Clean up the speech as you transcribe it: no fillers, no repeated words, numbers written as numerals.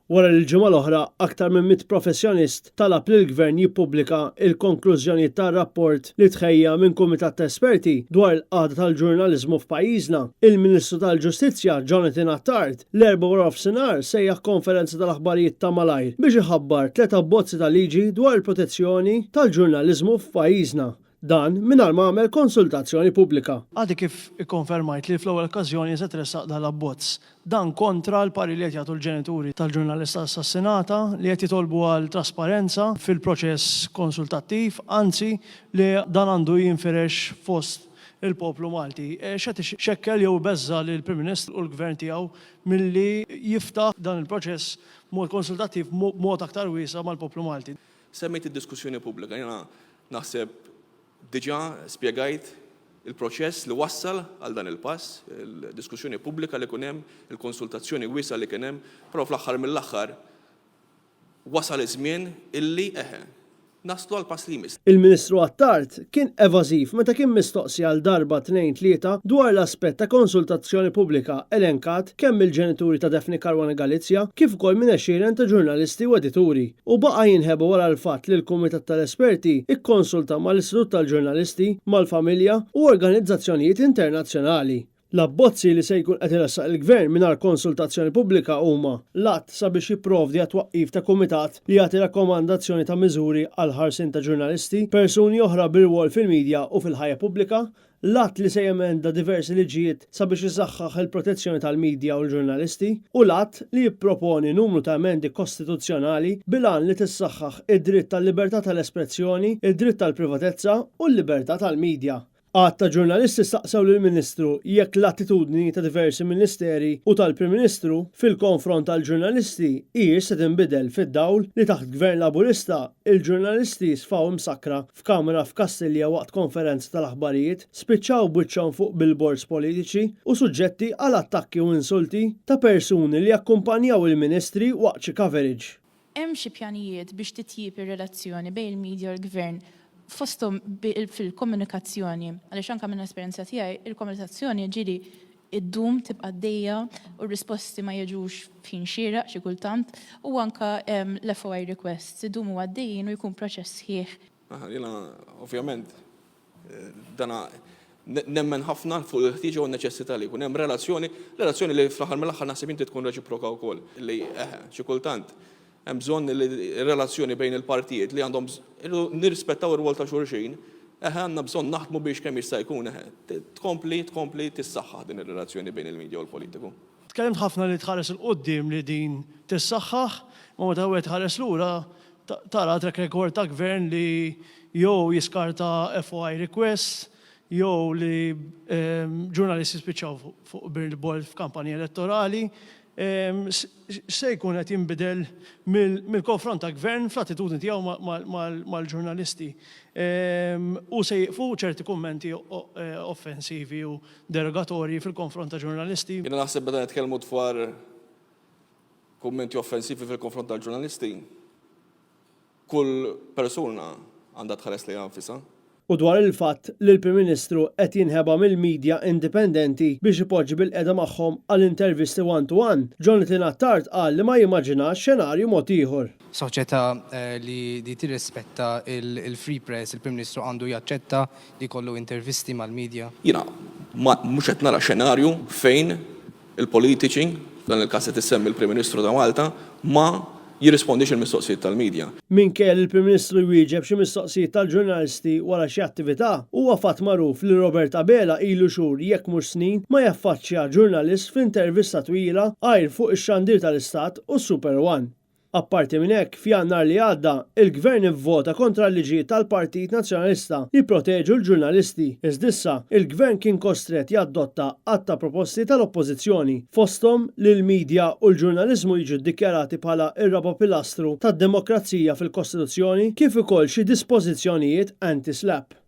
Wara li l-ġimgħa l-oħra aktar minn 100 professjonist talab li l-Gvern jippubblika il-konklużjoni tar-rapport li tħejja minn kumitat ta' esperti dwar il-qagħda tal-ġurnaliżmu f'pajjiżna. Il-Ministru tal-Ġustizzja Jonathan Attard l-4 wara f'sinar sejjaħ konferenza tal-aħbarijiet ta' malajr biex iħabbar 3 abbozzi ta' liġi dwar il-protezzjoni tal-ġurnaliżmu f'pajjiżna. Dan mingħajr ma għamel konsultazzjoni pubblika. Għadi kif ikkonfermajt li fl-ewwel okkażjoni se tressaq dal-abbozz. Dan kontra l-pari li qed jagħtu l-ġenituri tal-ġurnalista assassinata li qed jitolbu għal trasparenza fil-proċess konsultattiv, anzi li dan għandu jinfirex fost il-poplu Malti. Xed xekkel jew beżza li l-Prim Ministru u l-Gvern tiegħu milli jiftaħ dan il-proċess mod konsultattiv mod aktar wiesa' mal-poplu Malti. Semmejt id-diskussjoni pubblika, jiena naħseb diġà spjegajt il-proċess li wassal għal dan il-pass, il-diskussjoni pubblika li kien hemm, il-konsultazzjoni wiesa li kien hemm, però fl-aħħar mill-aħħar wasal iż-żmien illi naslu għal pass li jmiss. Il-Ministru Attard kien evażiv meta kien mistoqsi għal darba 2-3 dwar l-aspett ta' konsultazzjoni pubblika elenkat kemm il-ġenituri ta' Daphne Caruana Galizia kif ukoll minn għexieren ta' ġurnalisti u edituri. U baqa' jinħebu wara l-fatt li l-Kumitat tal-Esperti ikkonsulta mal-Istitut tal-Ġurnalisti, mal-Familja u organizzazzjonijiet internazzjonali. L-abbozzi li se jkun qed iressaq il-Gvern mingħajr konsultazzjoni pubblika huma l-att sabiex jipprovdi twaqqif ta' kumitat li jagħti rakkomandazzjoni ta' miżuri għal ħarsien ta' ġurnalisti, persuni oħra bir-rwol fil-medja u fil-ħajja pubblika, l-att li se jemenda diversi liġijiet sabiex isaħħaħ il-protezzjoni tal-medja u l-ġurnalisti u l-att li jipproponi numru ta' emendi kostituzzjonali bilan li tissaħħaħ id-dritt tal-libertà tal-espressjoni, id-dritt tal-privatezza u l-libertà tal-medja. Għad ta' ġurnalisti staqsew lill-Ministru jekk l-attitudni ta' diversi ministeri u tal-Prim Ministru fil-konfront tal-ġurnalisti hijiex se tinbidel fid-dawl li taħt Gvern Laburista il-ġurnalisti sfaw msakra f'kamra f'Kastilja waqt konferenza tal-aħbarijiet, spiċċaw biċċhom fuq billboards politiċi u suġġetti għal attakki u insulti ta' persuni li akkumpanjaw il-Ministri waqt xi coverage. Hemm xi pjanijiet biex titjib ir-relazzjoni bejn il-medja u l-Gvern fosthom fil-komunikazzjoni, għaliex anke minn esperjenza tiegħi il-komunikazzjoni ġieli id-dum tibqa' għaddejja u r-risposti ma jiġux fin xieraq xi kultant u anke l-FOI requests idumu għaddejjin u jkun proċess sħiħ. Jiena ovvjament dana nemmen ħafna fuq il-ħtieġa u n-neċessità li jkun hemm relazzjoni li fl-aħħar mill-aħħar naħseb inti tkun reċiproka wkoll li xi kultant hemm bżonn ir-relazzjoni bejn il-partijiet li għandhom nirrispettaw ir-rwol ta' xulxin, għandna bżonn naħdmu biex kemm jista' jkun tkompli tissaħħaħ din ir-relazzjoni bejn il-medja u l-politiku. Tkellimt ħafna li tħares il-qudiem li din tissaħħaħ, ma meta wieħed ħares lura tara track record ta' Gvern li jew jiskarta FOI requests, jew li ġurnalisti spiċċaw fuq billboard f'kampanji elettorali. Se jkun qed jinbidel mill-konfront ta' Gvern fl-attitudni tiegħu mal-ġurnalisti. U se jieqfu ċerti kummenti offensivi u derogatorji fil-konfront ta' ġurnalisti. Jiena naħseb meta nitkellmu dwar kummenti offensivi fil-konfront tal-ġurnalisti, kull persuna għandha tħares lejha nfisha. U dwar il-fatt li l-Prim Ministru qed jinħeba mill-medja indipendenti biex ipoġġi bil-qeda magħhom għall-intervisti one-to-one, Jonathan Attard qal li ma jimmaġinax xenarju mod ieħor. Soċjetà li tirrispetta il-free press, il-Prim Ministru għandu jaċċetta li jkollu intervisti mal-medja. Jiena mhux qed nara xenarju fejn il-politiċi, dan il-każ qed issemmi il-Prim Ministru ta' Malta, ma jirrispondix il-mistoqsijiet tal-medja. Minkejja li l-Prim Ministru jwieġeb xi mistoqsijiet tal-ġurnalisti wara xi attività, huwa fatt magħruf li Robert Abela ilu xhur jekk mhux snin ma jaffaċċja ġurnalist f'intervista twila għajr fuq ix-xandir tal-Istat u Super One. Apparti minn hekk, f'Jannar li għadda, il-Gvern ivvota kontra l-liġijiet tal-Partit Nazzjonalista li proteġu l-ġurnalisti. Iżdissa, il-Gvern kien kostret jaddotta għatta proposti tal-Oppożizzjoni, fosthom li l-medja u l-ġurnaliżmu jiġu ddikjarati bħala ir-raba pilastru tad-demokrazija fil-Kostituzzjoni kif ukoll xi dispożizzjonijiet anti-SLAPP.